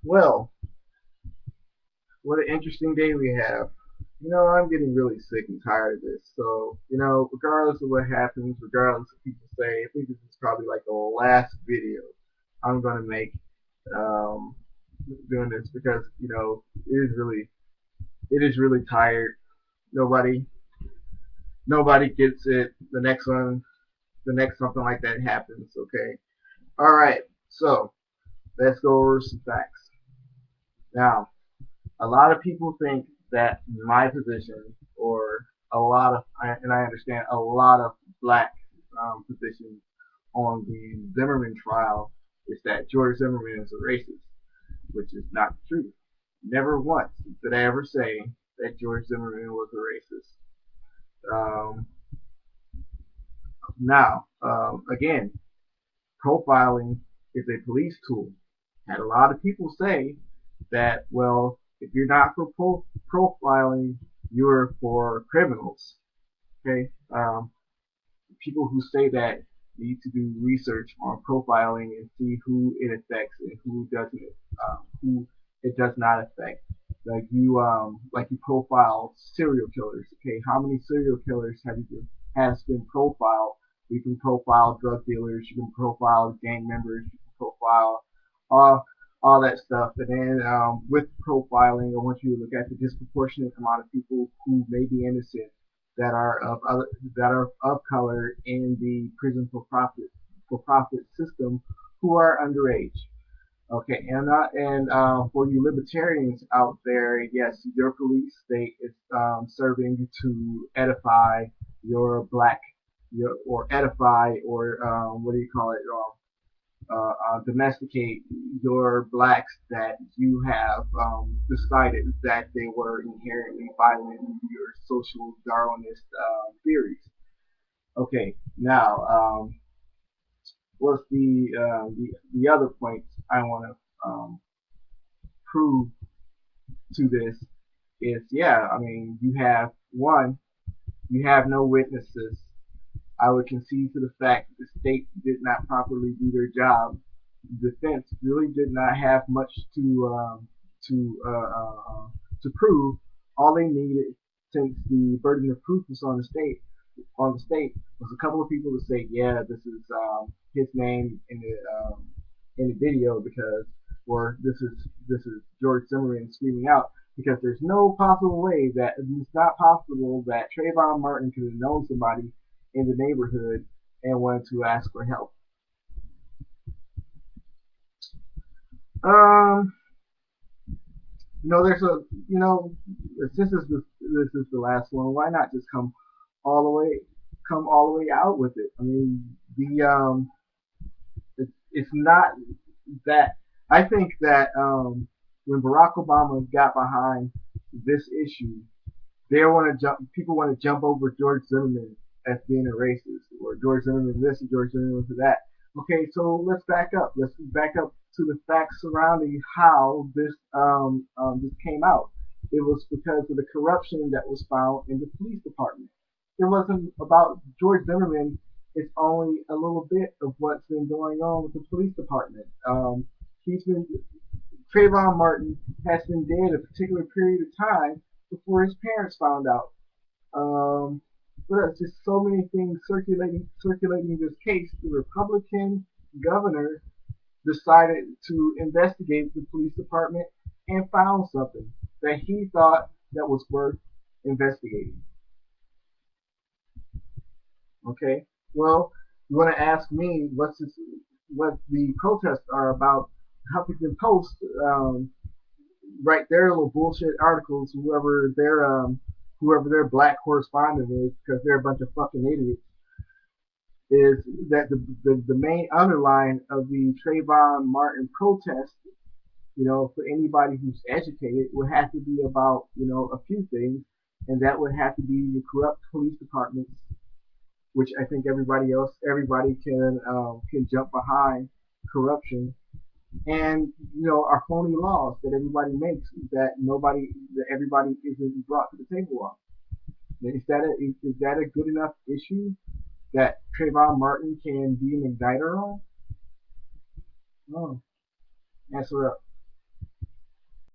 Well, what an interesting day we have. I'm getting really sick and tired of this. So, regardless of what happens, regardless of what people say, I think this is probably like the last video I'm gonna make um, doing this because it is really tired. Nobody nobody gets it. The next something like that happens. Okay. All right. So let's go over some facts. Now, a lot of people think that my position, or and I understand a lot of black positions on the Zimmerman trial, is that George Zimmerman is a racist, which is not true. Never once did I ever say that George Zimmerman was a racist. Um, again, profiling is a police tool. Had a lot of people say that, well, if you're not for profiling, you're for criminals. Okay, people who say that need to do research on profiling and see who it affects and who it does not affect. Like you profile serial killers. Okay, how many serial killers has been profiled? You can profile drug dealers. You can profile gang members. You can profile all all that stuff. And then with profiling, I want you to look at the disproportionate amount of people who may be innocent that are of other that are of color in the prison for profit system who are underage. Okay, and for you libertarians out there, yes, your police state is serving to edify your black, or edify, or what do you call it? Domesticate your blacks that you have decided that they were inherently violent in your social Darwinist theories. Okay, now what's the other points I want to prove to this is, yeah, I mean, you have no witnesses. I would concede to the fact that the state did not properly do their job. The defense really did not have much to to prove. All they needed, since the burden of proof was on the state, was a couple of people to say, yeah, this is his name in the video, because, or this is George Zimmerman screaming out, because there's no possible way that it's not possible that Trayvon Martin could have known somebody in the neighborhood and wanted to ask for help. Um, there's a this is the last one. Why not just all the way come all the way out with it? I mean, it's not that. I think that when Barack Obama got behind this issue, people want to jump over George Zimmerman as being a racist, or George Zimmerman this and George Zimmerman for that. Okay, so let's back up. Let's back up to the facts surrounding how this came out. It was because of the corruption that was found in the police department. It wasn't about George Zimmerman. It's only a little bit of what's been going on with the police department. He's been Trayvon Martin has been dead a particular period of time before his parents found out. Um, but there's just so many things circulating this case. The Republican governor decided to investigate the police department and found something that he thought that was worth investigating. Okay, well, you want to ask me what the protests are about? Huffington Post write their little bullshit articles, whoever their black correspondent is, because they're a bunch of fucking idiots. Is that the main underline of the Trayvon Martin protest? For anybody who's educated, would have to be about a few things, and that would have to be the corrupt police departments, which I think everybody can jump behind corruption, and our phony laws that everybody makes, that everybody isn't brought to the table on. Is that a good enough issue that Trayvon Martin can be an indicter on? No, answer up.